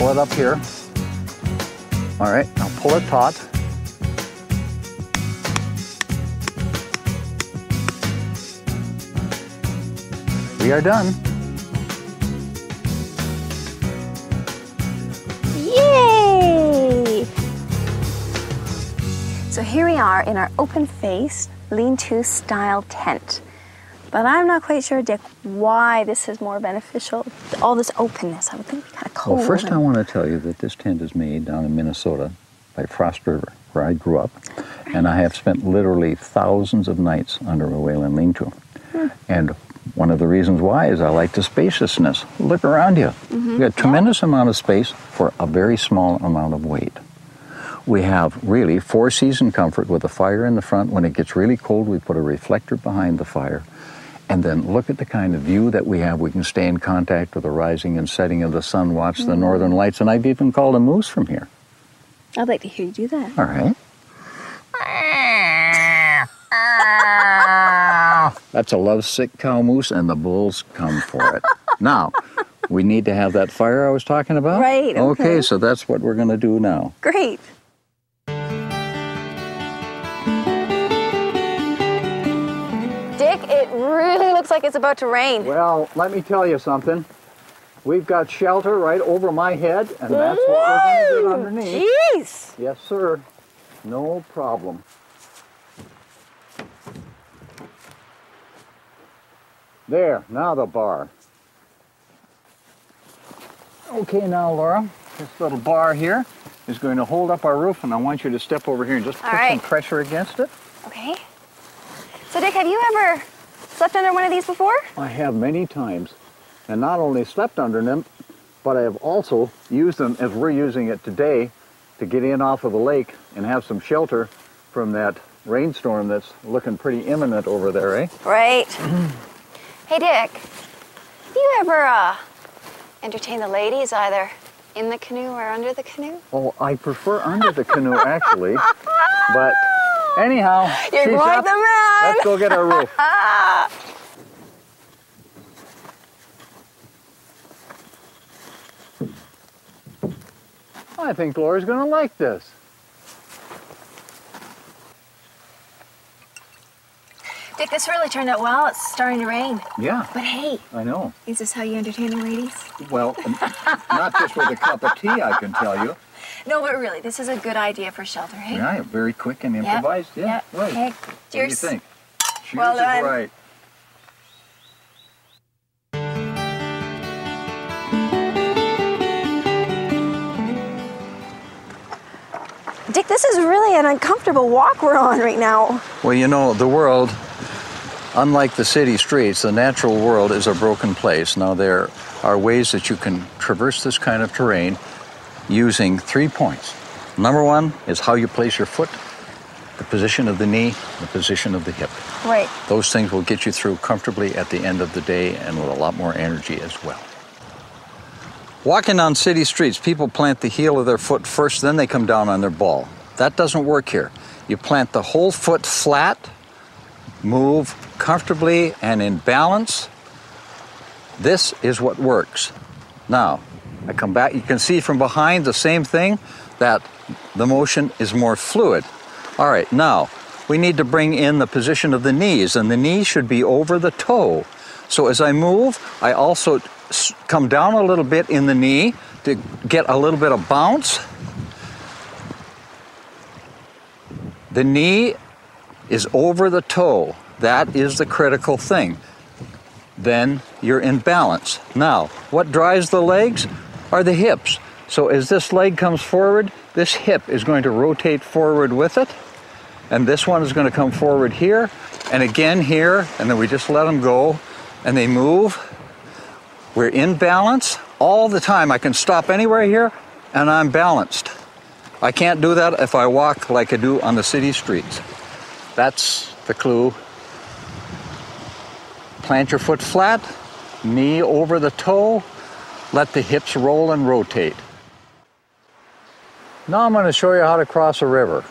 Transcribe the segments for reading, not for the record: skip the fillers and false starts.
pull it up here. All right, now pull it taut. We are done. Yay! So here we are in our open-faced, lean-to style tent. But I'm not quite sure, Dick, why this is more beneficial. All this openness, I would think it'd be kind of cold. Well, first I want to tell you that this tent is made down in Minnesota by Frost River, where I grew up. Right. And I have spent literally thousands of nights under a Whalen lean-to. And one of the reasons why is I like the spaciousness. Look around you. You've got a tremendous amount of space for a very small amount of weight. We have really 4-season comfort with a fire in the front. When it gets really cold, we put a reflector behind the fire. And then look at the kind of view that we have. We can stay in contact with the rising and setting of the sun, watch the northern lights, and I've even called a moose from here. I'd like to hear you do that. All right. That's a lovesick cow moose, and the bulls come for it. Now, we need to have that fire I was talking about? Right. Okay, so that's what we're going to do now. Great. Dick, it really looks like it's about to rain. Well, let me tell you something. We've got shelter right over my head, and that's what we're going to get underneath. Jeez! Yes, sir. No problem. There, now the bar. Okay, now, Laura, this little bar here is going to hold up our roof, and I want you to step over here and just put some pressure against it. Okay. So, Dick, have you ever slept under one of these before? I have many times, and not only slept under them, but I have also used them as we're using it today to get in off of the lake and have some shelter from that rainstorm that's looking pretty imminent over there, eh? Right. Hey, Dick, have you ever entertained the ladies either in the canoe or under the canoe? Oh, I prefer under the canoe, actually. But anyhow, you're quite the man. Let's go get our roof. I think Laura's going to like this. Dick, this really turned out well. It's starting to rain. Yeah. But hey. I know. Is this how you entertain the ladies? Well, not just with a cup of tea, I can tell you. No, but really, this is a good idea for shelter, hey? Yeah, very quick and improvised. Yeah, right. Okay. Cheers. What do you think? Cheers well done. Is right. Dick, this is really an uncomfortable walk we're on right now. Well, you know, the world, unlike the city streets, the natural world is a broken place. Now, there are ways that you can traverse this kind of terrain using 3 points. Number one is how you place your foot, the position of the knee, the position of the hip. Right. Those things will get you through comfortably at the end of the day and with a lot more energy as well. Walking on city streets, people plant the heel of their foot first, then they come down on their ball. That doesn't work here. You plant the whole foot flat, move comfortably and in balance. This is what works. Now, I come back, you can see from behind the same thing, that the motion is more fluid. All right, now, we need to bring in the position of the knees, and the knee should be over the toe. So as I move, I also come down a little bit in the knee to get a little bit of bounce. The knee is over the toe. That is the critical thing. Then you're in balance. Now, what drives the legs are the hips. So as this leg comes forward, this hip is going to rotate forward with it. And this one is going to come forward here, and again here, and then we just let them go, and they move. We're in balance all the time. I can stop anywhere here, and I'm balanced. I can't do that if I walk like I do on the city streets. That's the clue. Plant your foot flat, knee over the toe, let the hips roll and rotate. Now I'm going to show you how to cross a river.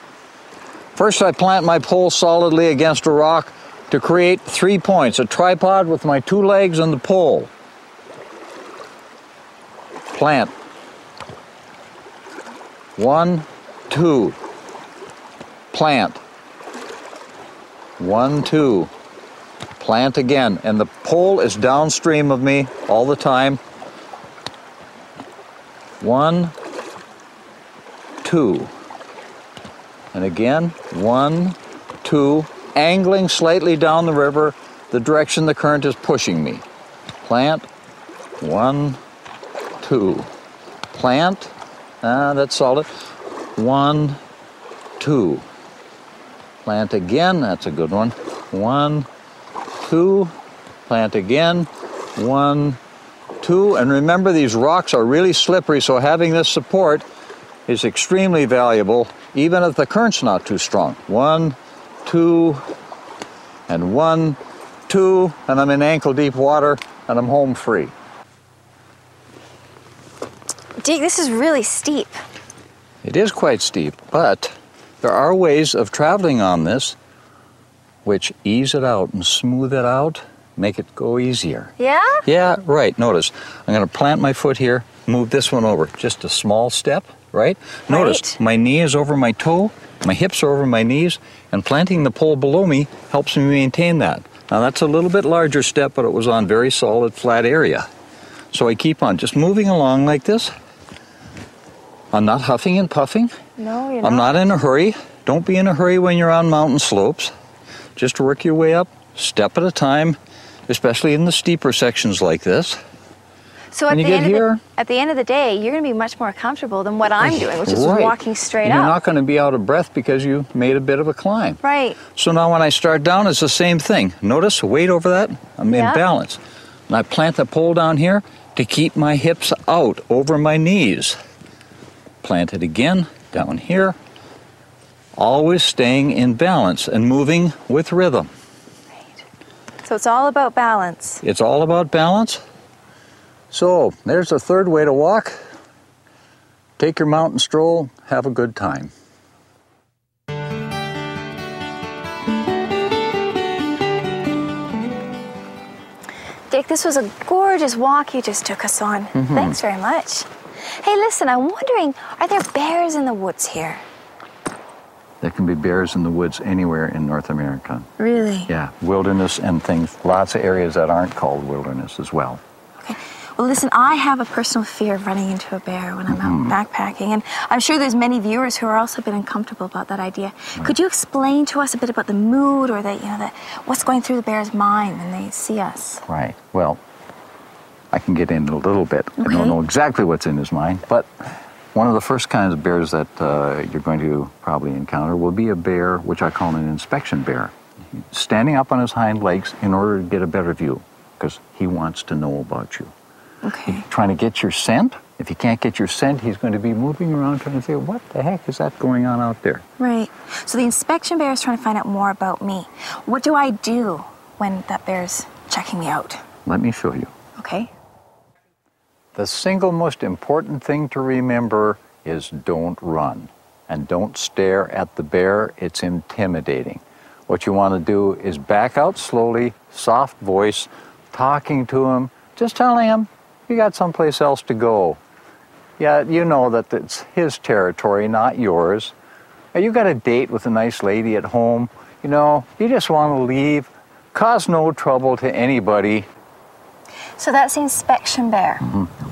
First, I plant my pole solidly against a rock to create 3 points, a tripod with my 2 legs and the pole. Plant. 1, 2. Plant. 1, 2. Plant again. And the pole is downstream of me all the time. 1, 2. And again, 1, 2. Angling slightly down the river, the direction the current is pushing me. Plant. 1, 2. Plant. That's solid. 1, 2. Plant again. That's a good one. 1, 2. Plant again. 1, 2. And remember, these rocks are really slippery, so having this support is extremely valuable, even if the current's not too strong. 1, 2, and 1, 2, and I'm in ankle-deep water, and I'm home free. Dick, this is really steep. It is quite steep, but there are ways of traveling on this which ease it out and smooth it out, make it go easier. Yeah? Yeah, right. Notice, I'm going to plant my foot here, move this one over. Just a small step, right? Notice, my knee is over my toe, my hips are over my knees, and planting the pole below me helps me maintain that. Now, that's a little bit larger step, but it was on very solid, flat area. So I keep on just moving along like this. I'm not huffing and puffing. No, you're not. I'm not in a hurry. Don't be in a hurry when you're on mountain slopes. Just work your way up, step at a time, especially in the steeper sections like this. So at the end of the day, you're going to be much more comfortable than what I'm doing, which is just walking straight up. You're not going to be out of breath because you made a bit of a climb. Right. So now when I start down, it's the same thing. Notice, weight over that, I'm in balance. And I plant the pole down here to keep my hips out over my knees. Plant it again, down here. Always staying in balance and moving with rhythm. Right. So it's all about balance. It's all about balance. So there's a third way to walk. Take your mountain stroll, have a good time. Dick, this was a gorgeous walk you just took us on. Thanks very much. Hey, listen, I'm wondering, are there bears in the woods here? There can be bears in the woods anywhere in North America. Really? Yeah, wilderness and things, lots of areas that aren't called wilderness as well. Okay. Well, listen, I have a personal fear of running into a bear when I'm out backpacking, and I'm sure there's many viewers who are also a bit uncomfortable about that idea. Right. Could you explain to us a bit about the mood or what's going through the bear's mind when they see us? Right. Well, I can get in a little bit. Okay. I don't know exactly what's in his mind, but one of the first kinds of bears that you're going to probably encounter will be a bear, which I call an inspection bear, standing up on his hind legs in order to get a better view, because he wants to know about you. Okay. He's trying to get your scent. If he can't get your scent, he's going to be moving around trying to say, what the heck is that going on out there? Right. So the inspection bear is trying to find out more about me. What do I do when that bear's checking me out? Let me show you. Okay. The single most important thing to remember is don't run and don't stare at the bear. It's intimidating. What you want to do is back out slowly, soft voice, talking to him, just telling him you got someplace else to go. Yeah, you know that it's his territory, not yours. You got a date with a nice lady at home. You know, you just want to leave, cause no trouble to anybody. So that's the inspection bear.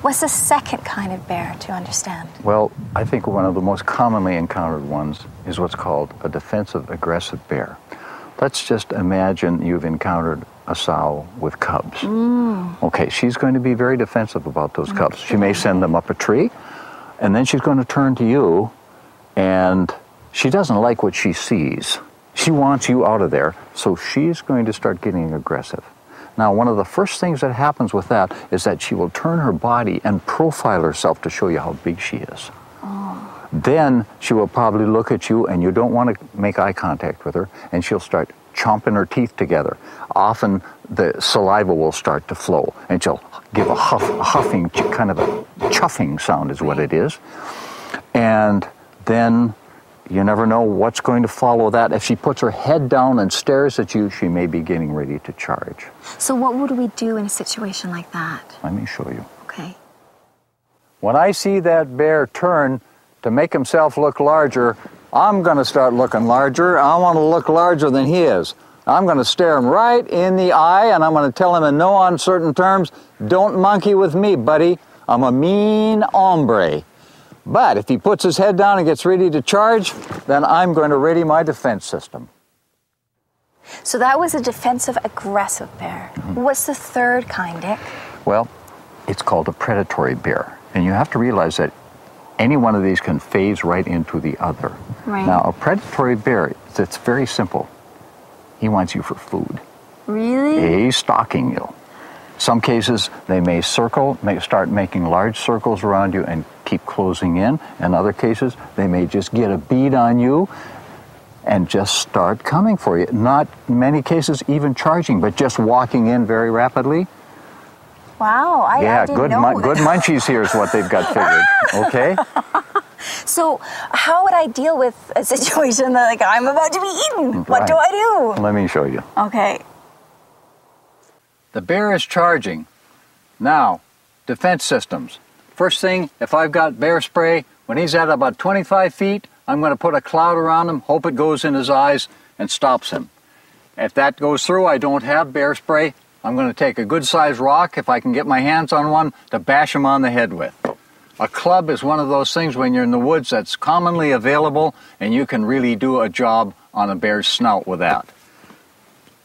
What's the second kind of bear, to understand? Well, I think one of the most commonly encountered ones is what's called a defensive aggressive bear. Let's just imagine you've encountered a sow with cubs. Okay, she's going to be very defensive about those cubs. She may send them up a tree, and then she's going to turn to you, and she doesn't like what she sees. She wants you out of there, so she's going to start getting aggressive. Now, one of the first things that happens with that is that she will turn her body and profile herself to show you how big she is. Then she will probably look at you, and you don't want to make eye contact with her, and she'll start chomping her teeth together. Often the saliva will start to flow, and she'll give a huffing, kind of a chuffing sound is what it is. And then you never know what's going to follow that. If she puts her head down and stares at you, she may be getting ready to charge. So what would we do in a situation like that? Let me show you. Okay. When I see that bear turn, to make himself look larger, I'm going to start looking larger. I want to look larger than he is. I'm going to stare him right in the eye, and I'm going to tell him in no uncertain terms, don't monkey with me, buddy. I'm a mean hombre. But if he puts his head down and gets ready to charge, then I'm going to ready my defense system. So that was a defensive aggressive bear. What's the third kind, Dick? Well, it's called a predatory bear. And you have to realize that any one of these can phase right into the other. Right. Now, a predatory bear, it's very simple. He wants you for food. Really? He's stalking you. Some cases, they may start making large circles around you and keep closing in. In other cases, they may just get a bead on you and just start coming for you. Not in many cases even charging, but just walking in very rapidly. Wow, I didn't know that. Good munchies here is what they've got figured, okay? So how would I deal with a situation that, like, I'm about to be eaten? Right. What do I do? Let me show you. Okay. The bear is charging. Now, defense systems. First thing, if I've got bear spray, when he's at about 25 feet, I'm going to put a cloud around him, hope it goes in his eyes, and stops him. If that goes through, I don't have bear spray, I'm going to take a good-sized rock, if I can get my hands on one, to bash him on the head with. A club is one of those things when you're in the woods that's commonly available, and you can really do a job on a bear's snout with that.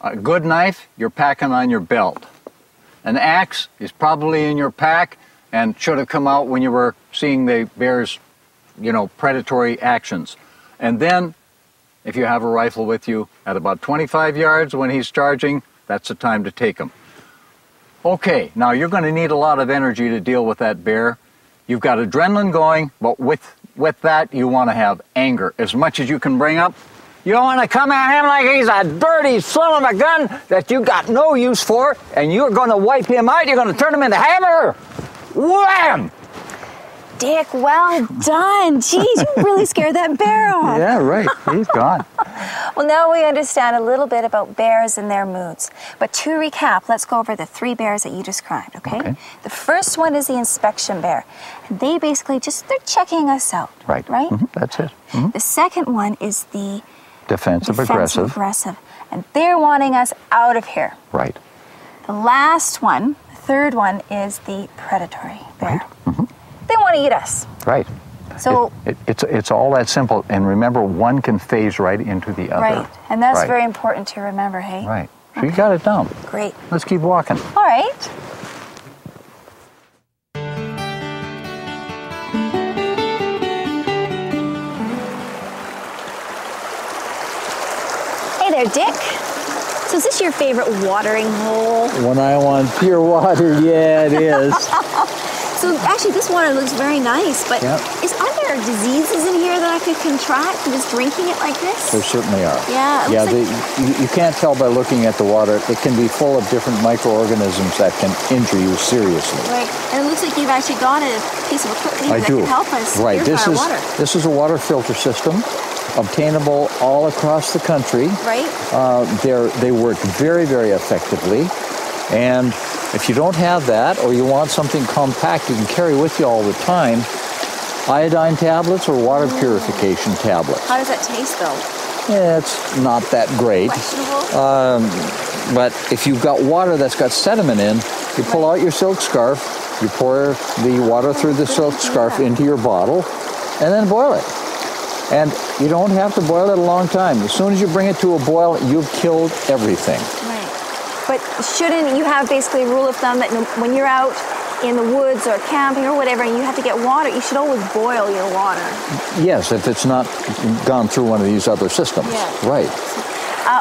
A good knife, you're packing on your belt. An axe is probably in your pack and should have come out when you were seeing the bear's, predatory actions. And then, if you have a rifle with you at about 25 yards when he's charging, that's the time to take him. Okay, now you're going to need a lot of energy to deal with that bear. You've got adrenaline going, but with that, you want to have anger. As much as you can bring up, you want to come at him like he's a dirty son of a gun that you got no use for, and you're going to wipe him out. You're going to turn him into hammer. Wham! Dick, well done. Geez, you really scared that bear off. Yeah, right. He's gone. Well, now we understand a little bit about bears and their moods. But to recap, let's go over the three bears that you described, okay? The first one is the inspection bear. And they basically they're checking us out. Right. Right? That's it. The second one is the defensive aggressive. And they're wanting us out of here. Right. The last one, the third one, is the predatory bear. Right. They want to eat us. Right. So it's all that simple. And remember, one can phase right into the other. Right. And that's very important to remember, hey? Right. So you got it down. Great. Let's keep walking. All right. Hey there, Dick. So is this your favorite watering hole? When I want pure water, yeah, it is. So actually, this water looks very nice, but are there diseases in here that I could contract from just drinking it like this? There certainly are. Yeah. You can't tell by looking at the water. It can be full of different microorganisms that can injure you seriously. Right. And it looks like you've actually got a piece of equipment that can help us purify our water. This is a water filter system, obtainable all across the country. Right. They work very, very effectively. And if you don't have that, or you want something compact you can carry with you all the time, iodine tablets or water purification tablets. How does that taste, though? Yeah, it's not that great. Questionable? But if you've got water that's got sediment in, you pull out your silk scarf, you pour the water through the silk scarf into your bottle, and then boil it. And you don't have to boil it a long time. As soon as you bring it to a boil, you've killed everything. But shouldn't you have basically a rule of thumb that when you're out in the woods or camping or whatever and you have to get water, you should always boil your water? Yes, if it's not gone through one of these other systems. Yeah. Right.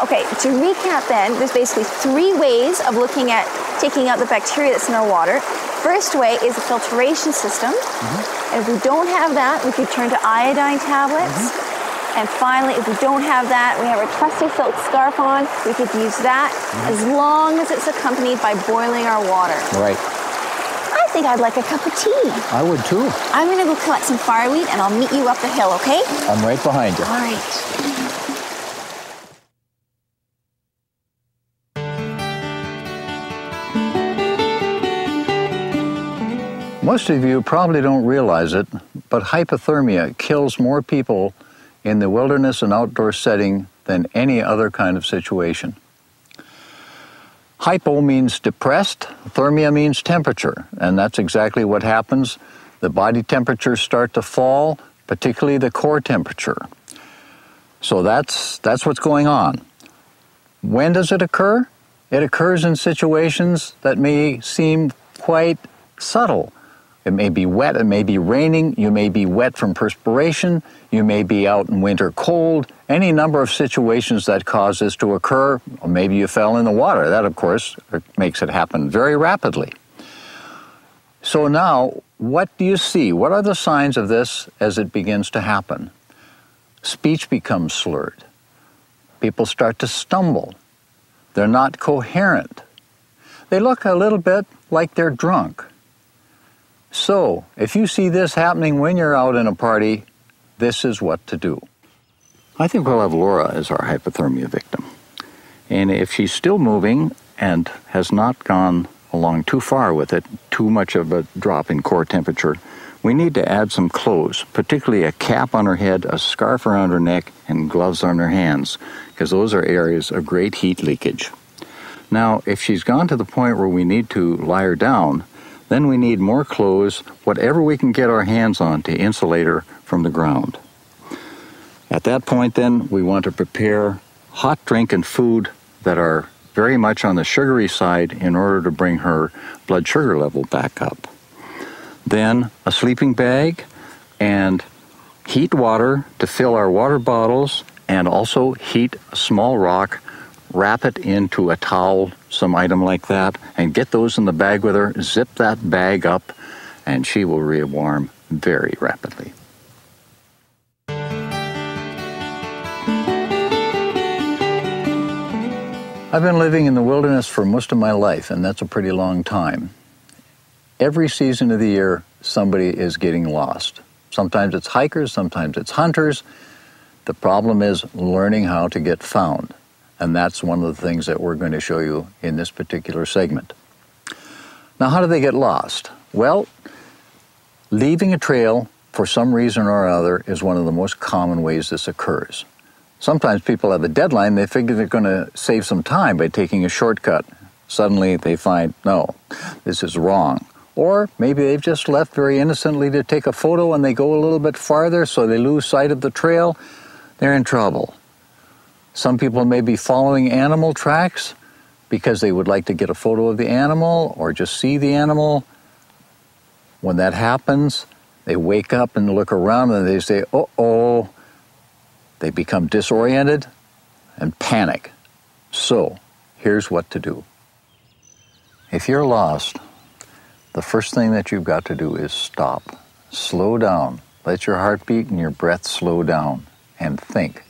Okay, to recap then, there's basically three ways of looking at taking out the bacteria that's in our water. First way is the filtration system. And if we don't have that, we could turn to iodine tablets. And finally, if we don't have that, we have our trusty silk scarf on, we could use that as long as it's accompanied by boiling our water. Right. I think I'd like a cup of tea. I would too. I'm going to go collect some fireweed and I'll meet you up the hill, okay? I'm right behind you. All right. Most of you probably don't realize it, but hypothermia kills more people in the wilderness and outdoor setting than any other kind of situation. Hypo means depressed, thermia means temperature, and that's exactly what happens. The body temperatures start to fall, particularly the core temperature. So that's what's going on. When does it occur? It occurs in situations that may seem quite subtle. It may be wet, it may be raining, you may be wet from perspiration, you may be out in winter cold, any number of situations that cause this to occur, or maybe you fell in the water. That, of course, makes it happen very rapidly. So now, what do you see? What are the signs of this as it begins to happen? Speech becomes slurred. People start to stumble. They're not coherent. They look a little bit like they're drunk. So, if you see this happening when you're out in a party, this is what to do. I think we'll have Laura as our hypothermia victim. And if she's still moving and has not gone along too far with it, too much of a drop in core temperature, we need to add some clothes, particularly a cap on her head, a scarf around her neck, and gloves on her hands, because those are areas of great heat leakage. Now, if she's gone to the point where we need to lie her down, then we need more clothes, whatever we can get our hands on to insulate her from the ground. At that point, then, we want to prepare hot drink and food that are very much on the sugary side in order to bring her blood sugar level back up. Then a sleeping bag and heat water to fill our water bottles, and also heat a small rock, wrap it into a towel, some item like that, and get those in the bag with her, zip that bag up, and she will rewarm very rapidly. I've been living in the wilderness for most of my life, and that's a pretty long time. Every season of the year, somebody is getting lost. Sometimes it's hikers, sometimes it's hunters. The problem is learning how to get found. And that's one of the things that we're going to show you in this particular segment. Now, how do they get lost? Well, leaving a trail for some reason or other is one of the most common ways this occurs. Sometimes people have a deadline, they figure they're going to save some time by taking a shortcut. Suddenly they find, no, this is wrong. Or maybe they've just left very innocently to take a photo and they go a little bit farther, so they lose sight of the trail. They're in trouble. Some people may be following animal tracks because they would like to get a photo of the animal or just see the animal. When that happens, they wake up and look around and they say, uh-oh. They become disoriented and panic. So, here's what to do. If you're lost, the first thing that you've got to do is stop. Slow down. Let your heartbeat and your breath slow down and think.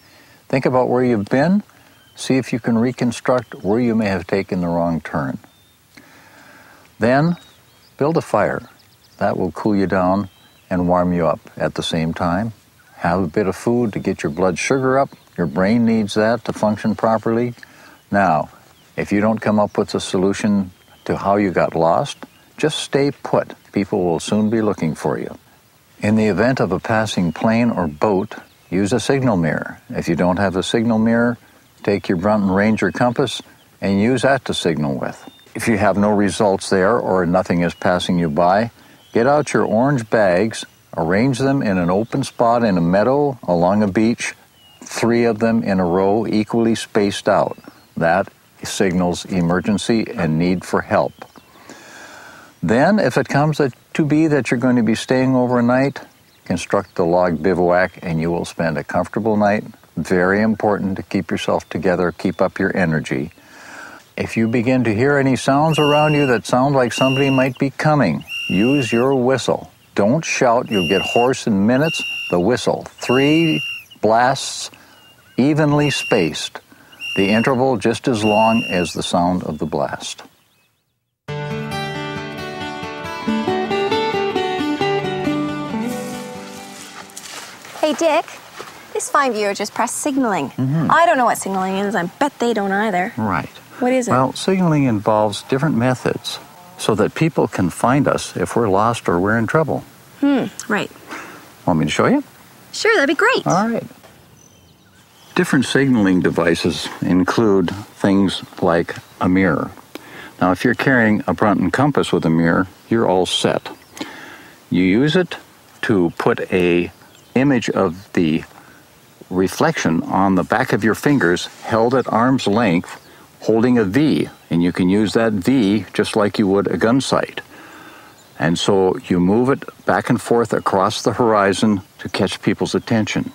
Think about where you've been. See if you can reconstruct where you may have taken the wrong turn. Then, build a fire. That will cool you down and warm you up at the same time. Have a bit of food to get your blood sugar up. Your brain needs that to function properly. Now, if you don't come up with a solution to how you got lost, just stay put. People will soon be looking for you. In the event of a passing plane or boat, use a signal mirror. If you don't have a signal mirror, take your Brunton Ranger compass and use that to signal with. If you have no results there or nothing is passing you by, get out your orange bags, arrange them in an open spot in a meadow along a beach, 3 of them in a row equally spaced out. That signals emergency and need for help. Then, if it comes to be that you're going to be staying overnight, construct the log bivouac and you will spend a comfortable night. Very important to keep yourself together, keep up your energy. If you begin to hear any sounds around you that sound like somebody might be coming, use your whistle. Don't shout, you'll get hoarse in minutes. The whistle, 3 blasts, evenly spaced. The interval just as long as the sound of the blast. Hey, Dick, this fine viewer just pressed signaling. I don't know what signaling is. I bet they don't either. Right. What is it? Well, signaling involves different methods. so that people can find us if we're lost or we're in trouble. Right. Want me to show you? Sure, that'd be great. All right. Different signaling devices include things like a mirror. Now, if you're carrying a Brunton compass with a mirror, you're all set. You use it to put a image of the reflection on the back of your fingers held at arm's length, holding a V, and you can use that V just like you would a gun sight. And so you move it back and forth across the horizon to catch people's attention.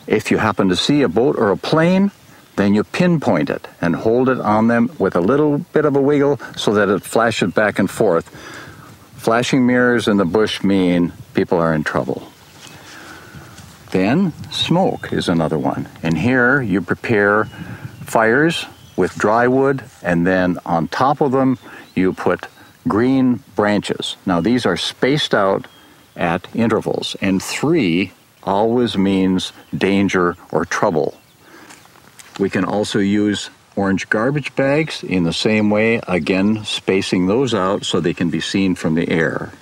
If you happen to see a boat or a plane, then you pinpoint it and hold it on them with a little bit of a wiggle so that it flashes back and forth. Flashing mirrors in the bush mean people are in trouble. Then smoke is another one. And here you prepare fires with dry wood, and then on top of them you put green branches. Now these are spaced out at intervals, and 3 always means danger or trouble. We can also use orange garbage bags in the same way, again spacing those out so they can be seen from the air.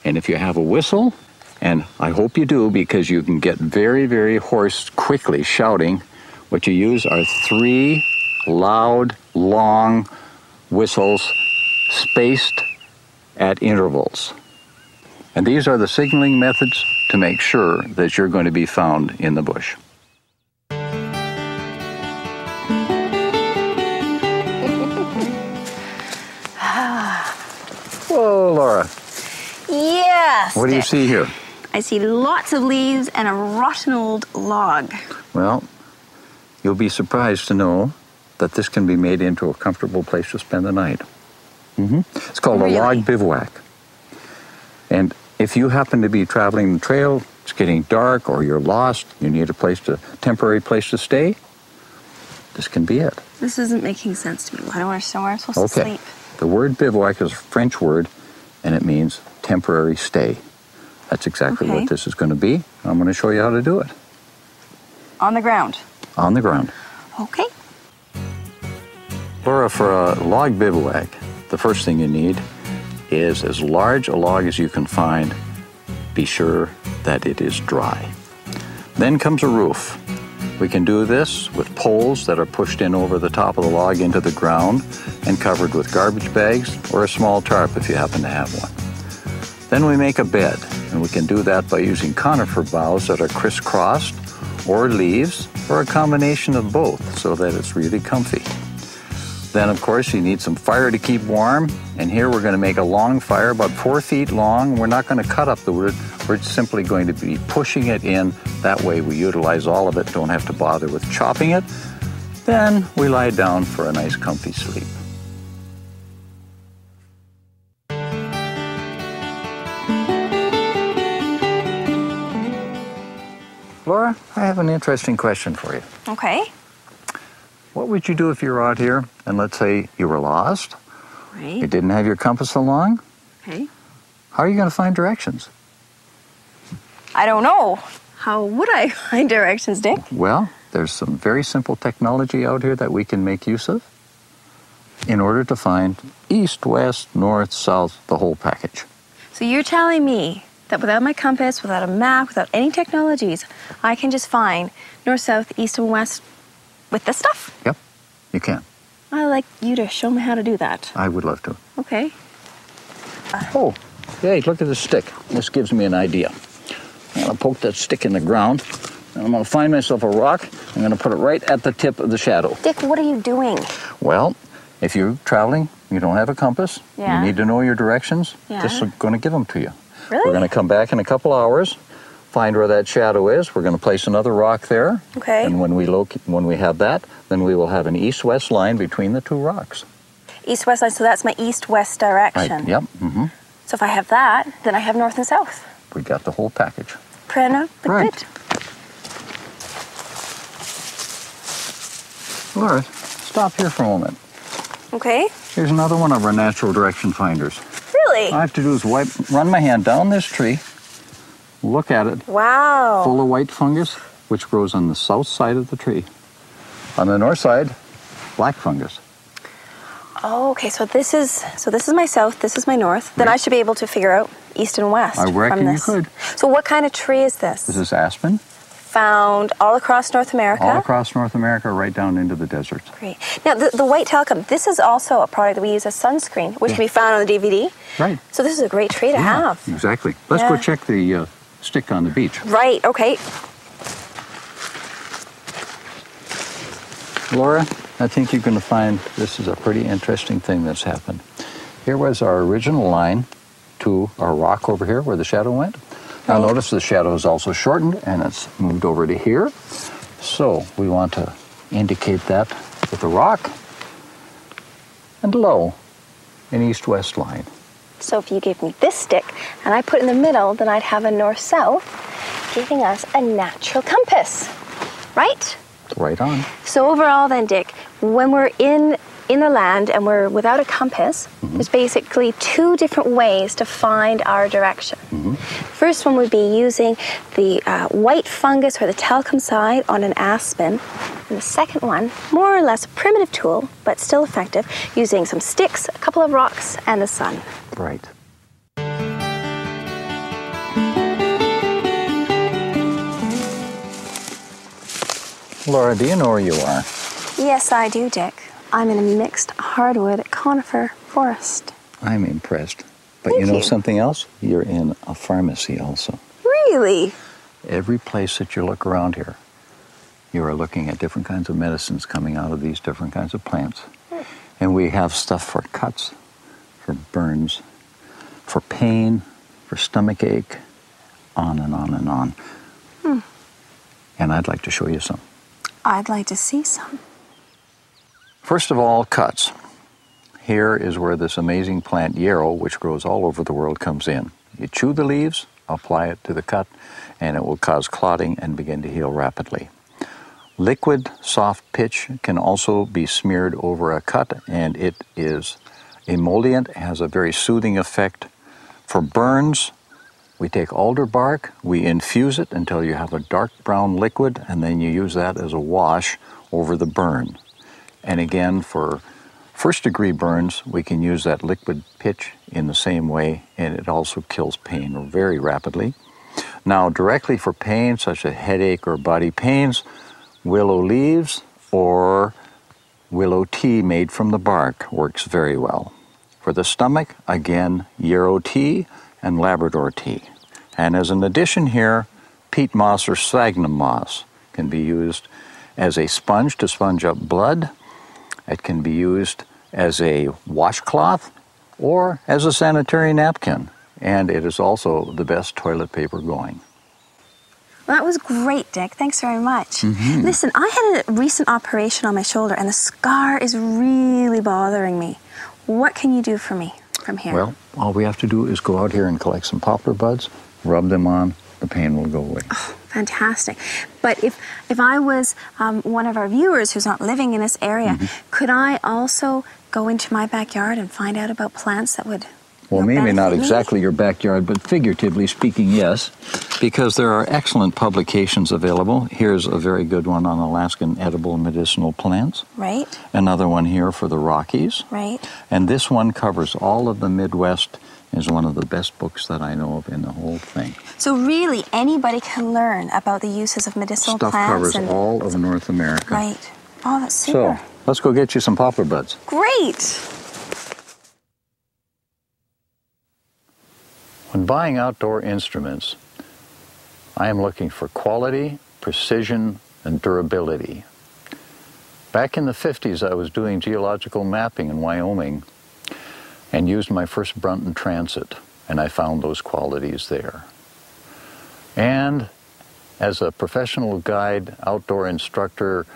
And if you have a whistle, and I hope you do because you can get very, very hoarse quickly shouting, what you use are 3 loud, long whistles spaced at intervals. And these are the signaling methods to make sure that you're going to be found in the bush. Whoa, Laura. Yes. What do you see here? I see lots of leaves and a rotten old log. Well, you'll be surprised to know that this can be made into a comfortable place to spend the night. It's called a log bivouac. And if you happen to be traveling the trail, it's getting dark, or you're lost, you need a temporary place to stay, this can be it. This isn't making sense to me. I don't understand where I'm supposed to sleep. The word bivouac is a French word, and it means temporary stay. That's exactly what this is going to be. I'm going to show you how to do it. On the ground? On the ground. Okay. Laura, for a log bivouac, the first thing you need is as large a log as you can find. Be sure that it is dry. Then comes a roof. We can do this with poles that are pushed in over the top of the log into the ground and covered with garbage bags or a small tarp if you happen to have one. Then we make a bed, and we can do that by using conifer boughs that are crisscrossed, or leaves, or a combination of both so that it's really comfy. Then, of course, you need some fire to keep warm, and here we're going to make a long fire, about 4 feet long. We're not going to cut up the wood. We're simply going to be pushing it in. That way we utilize all of it, don't have to bother with chopping it. Then we lie down for a nice comfy sleep. Laura, I have an interesting question for you. Okay. What would you do if you were out here and let's say you were lost? Right. You didn't have your compass along? Okay. How are you going to find directions? I don't know. How would I find directions, Dick? Well, there's some very simple technology out here that we can make use of in order to find east, west, north, south, the whole package. So you're telling me that without my compass, without a map, without any technologies, I can just find north, south, east, and west with this stuff? Yep, you can. I'd like you to show me how to do that. I would love to. Okay. Oh, hey, look at this stick. This gives me an idea. I'm going to poke that stick in the ground, and I'm going to find myself a rock. I'm going to put it right at the tip of the shadow. Dick, what are you doing? Well, if you're traveling, you don't have a compass, you need to know your directions, this is going to give them to you. Really? We're going to come back in a couple hours, find where that shadow is. We're going to place another rock there. Okay. And when we have that, then we will have an east-west line between the two rocks. East-west line, so that's my east-west direction. Right. Yep. Mm-hmm. So if I have that, then I have north and south. We got the whole package. Prana, Right. good. Laura, stop here for a moment. Okay. Here's another one of our natural direction finders. Really? All I have to do is run my hand down this tree, look at it, Wow. full of white fungus, which grows on the south side of the tree. On the north side, black fungus. Oh, okay, so this is my south, this is my north. Then I should be able to figure out east and west I reckon from this. you could. So what kind of tree is this? This is aspen. Found all across North America? All across North America, right down into the deserts. Great. Now, the white talcum, this is also a product that we use as sunscreen, which can be found on the DVD. Right. So this is a great tree to have. Exactly. Let's go check the stick on the beach. Right, okay. Laura, I think you're going to find this is a pretty interesting thing that's happened. Here was our original line to our rock over here where the shadow went. Now notice the shadow is also shortened and it's moved over to here. So we want to indicate that with the rock and low, an east-west line. So if you gave me this stick and I put it in the middle, then I'd have a north-south, giving us a natural compass, right? Right on. So overall then, Dick, when we're in the land and we're without a compass, there's basically two different ways to find our direction. First one would be using the white fungus or the talcum side on an aspen. And the second one, more or less a primitive tool, but still effective, using some sticks, a couple of rocks, and the sun. Right. Laura, do you know where you are? Yes, I do, Dick. I'm in a mixed hardwood conifer forest. I'm impressed. But Thank you know you. something else? You're in a pharmacy also. Really? Every place that you look around here, you are looking at different kinds of medicines coming out of these different kinds of plants. And we have stuff for cuts, for burns, for pain, for stomach ache, on and on and on. And I'd like to show you some. I'd like to see some. First of all, cuts. Here is where this amazing plant yarrow, which grows all over the world, comes in. You chew the leaves, apply it to the cut, and it will cause clotting and begin to heal rapidly. Liquid soft pitch can also be smeared over a cut, and it is emollient, has a very soothing effect. For burns, we take alder bark, we infuse it until you have a dark brown liquid, and then you use that as a wash over the burn. And again, for first-degree burns, we can use that liquid pitch in the same way, and it also kills pain very rapidly. Now, directly for pain, such as headache or body pains, willow leaves or willow tea made from the bark works very well. For the stomach, again, yarrow tea and Labrador tea. And as an addition here, peat moss or sphagnum moss can be used as a sponge to sponge up blood. It can be used as a washcloth or as a sanitary napkin. And it is also the best toilet paper going. Well, that was great, Dick. Thanks very much. Listen, I had a recent operation on my shoulder and the scar is really bothering me. What can you do for me from here? Well, all we have to do is go out here and collect some poplar buds, rub them on, the pain will go away. Oh, fantastic. But if I was one of our viewers who's not living in this area, could I also go into my backyard and find out about plants that would Well, maybe not benefit me? exactly your backyard, but figuratively speaking, yes, because there are excellent publications available. Here's a very good one on Alaskan edible and medicinal plants. Right, Another one here for the Rockies. right. And this one covers all of the Midwest, is one of the best books that I know of in the whole thing. So really, anybody can learn about the uses of medicinal Stuff plants. covers and all of North America. Right. Oh, that's super. So, let's go get you some poplar buds. Great. When buying outdoor instruments, I am looking for quality, precision, and durability. Back in the 50s, I was doing geological mapping in Wyoming and used my first Brunton Transit, and I found those qualities there. And as a professional guide, outdoor instructor,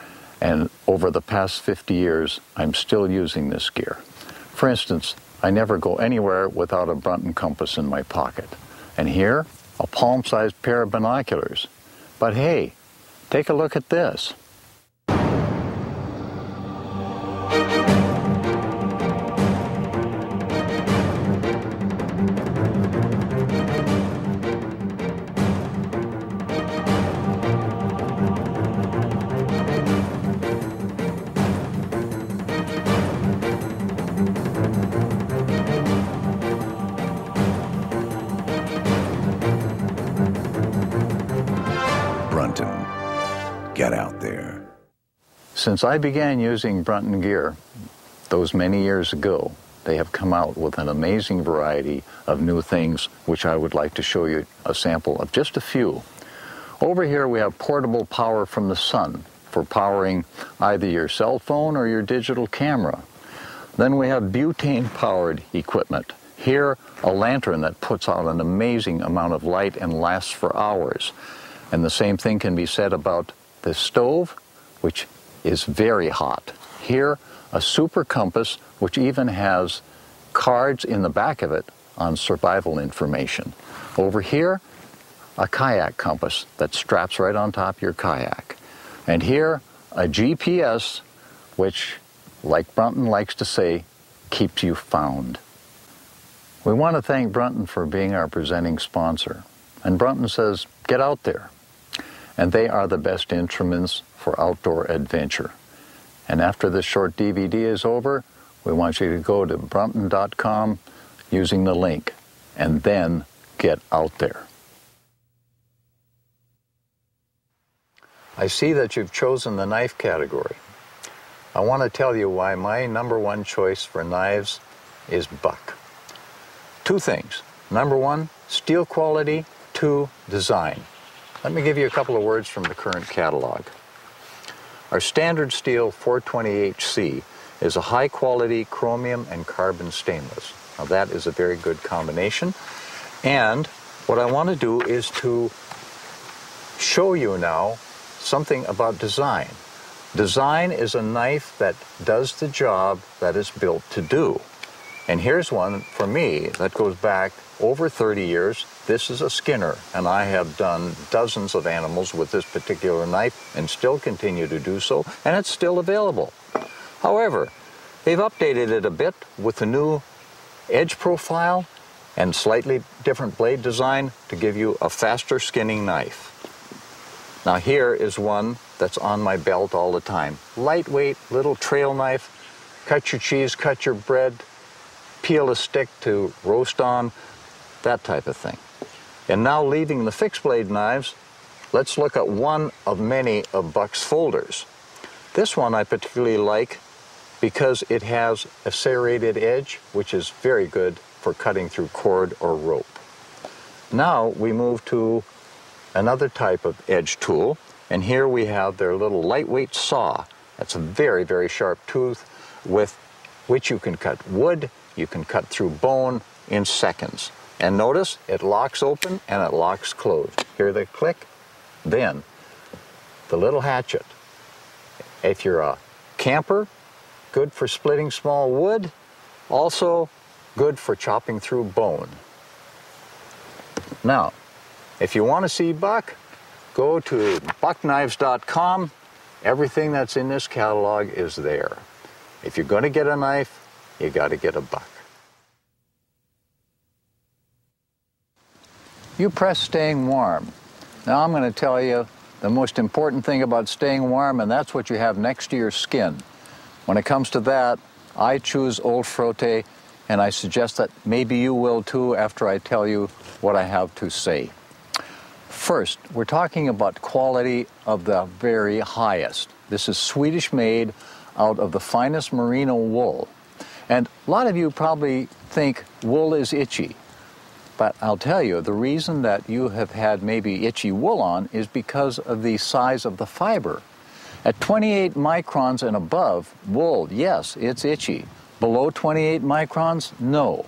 and over the past 50 years, I'm still using this gear. For instance, I never go anywhere without a Brunton compass in my pocket. And here, a palm-sized pair of binoculars. But hey, take a look at this. Brunton. Get out there. Since I began using Brunton gear those many years ago, they have come out with an amazing variety of new things, which I would like to show you a sample of just a few. Over here we have portable power from the sun for powering either your cell phone or your digital camera. Then we have butane-powered equipment. Here, a lantern that puts out an amazing amount of light and lasts for hours. And the same thing can be said about the stove, which is very hot. Here, a super compass, which even has cards in the back of it on survival information. Over here, a kayak compass that straps right on top of your kayak. And here, a GPS, which, like Brunton likes to say, keeps you found. We want to thank Brunton for being our presenting sponsor. And Brunton says, get out there. And they are the best instruments for outdoor adventure. And after this short DVD is over, we want you to go to brunton.com using the link, and then get out there. I see that you've chosen the knife category. I want to tell you why my #1 choice for knives is buck. Two things. Number one, steel quality. Two, design. Let me give you a couple of words from the current catalog. Our standard steel 420HC is a high-quality chromium and carbon stainless. Now that is a very good combination. And what I want to do is to show you now something about design. Design is a knife that does the job that it's built to do. And here's one for me that goes back over 30 years. This is a Skinner, and I have done dozens of animals with this particular knife and still continue to do so, and it's still available. However, they've updated it a bit with the new edge profile and slightly different blade design to give you a faster skinning knife. Now here is one that's on my belt all the time. Lightweight, little trail knife, cut your cheese, cut your bread, peel a stick to roast on, that type of thing. And now leaving the fixed blade knives, let's look at one of many of Buck's folders. This one I particularly like because it has a serrated edge, which is very good for cutting through cord or rope. Now we move to another type of edge tool, and here we have their little lightweight saw. That's a very, very sharp tooth with which you can cut wood, you can cut through bone in seconds. And notice it locks open and it locks closed. Hear the click? Then the little hatchet. If you're a camper, good for splitting small wood, also good for chopping through bone. Now, if you want to see Buck, go to buckknives.com. Everything that's in this catalog is there. If you're going to get a knife, you got to get a Buck. You press staying warm. Now I'm going to tell you the most important thing about staying warm, and that's what you have next to your skin. When it comes to that, I choose Old Frotte, and I suggest that maybe you will too after I tell you what I have to say. First, we're talking about quality of the very highest. This is Swedish made out of the finest merino wool. And a lot of you probably think wool is itchy. But I'll tell you, the reason that you have had maybe itchy wool on is because of the size of the fiber. At 28 microns and above, wool, yes, it's itchy. Below 28 microns, no.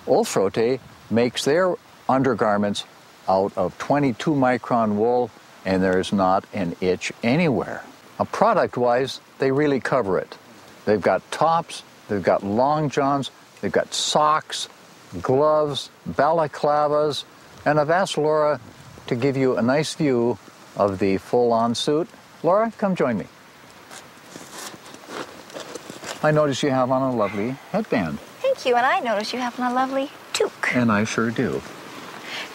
Old Frotte makes their undergarments out of 22 micron wool, and there's not an itch anywhere. Product-wise, they really cover it. They've got tops, they've got long johns, they've got socks, gloves, balaclavas, and I've asked Laura to give you a nice view of the full-on suit. Laura, come join me. I notice you have on a lovely headband. Thank you, and I notice you have on a lovely toque. And I sure do.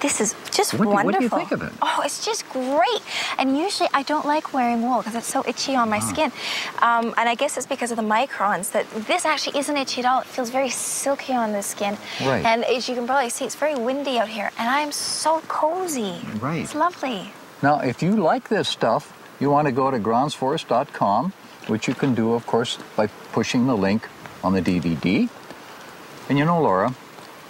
This is just wonderful. What do you think of it? Oh, it's just great. And usually I don't like wearing wool because it's so itchy on my skin. And I guess it's because of the microns that this actually isn't itchy at all. It feels very silky on the skin. Right. And as you can probably see, it's very windy out here. And I'm so cozy. Right. It's lovely. Now, if you like this stuff, you want to go to groundsforest.com, which you can do, of course, by pushing the link on the DVD. And you know, Laura,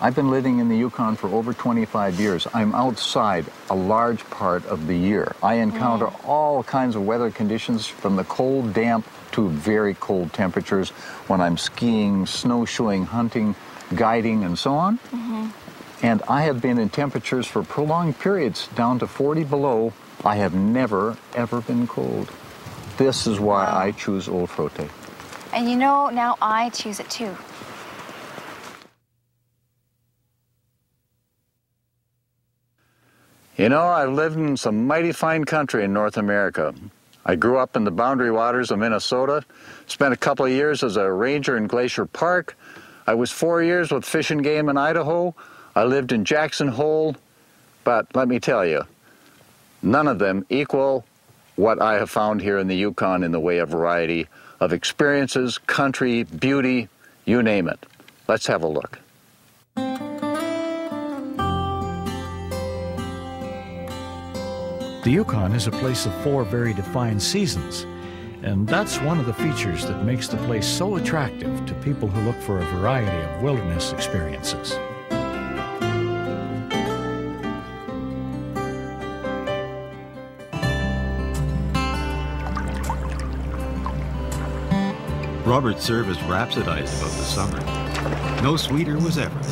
I've been living in the Yukon for over 25 years. I'm outside a large part of the year. I encounter all kinds of weather conditions, from the cold, damp to very cold temperatures when I'm skiing, snowshoeing, hunting, guiding, and so on. And I have been in temperatures for prolonged periods down to 40 below. I have never, ever been cold. This is why I choose Old Frotte. And you know, now I choose it too. You know, I've lived in some mighty fine country in North America. I grew up in the boundary waters of Minnesota, spent a couple of years as a ranger in Glacier Park. I was 4 years with Fish and Game in Idaho. I lived in Jackson Hole, but let me tell you, none of them equal what I have found here in the Yukon in the way of variety of experiences, country, beauty, you name it. Let's have a look. The Yukon is a place of 4 very defined seasons, and that's one of the features that makes the place so attractive to people who look for a variety of wilderness experiences. Robert Service rhapsodized about the summer. No sweeter was ever.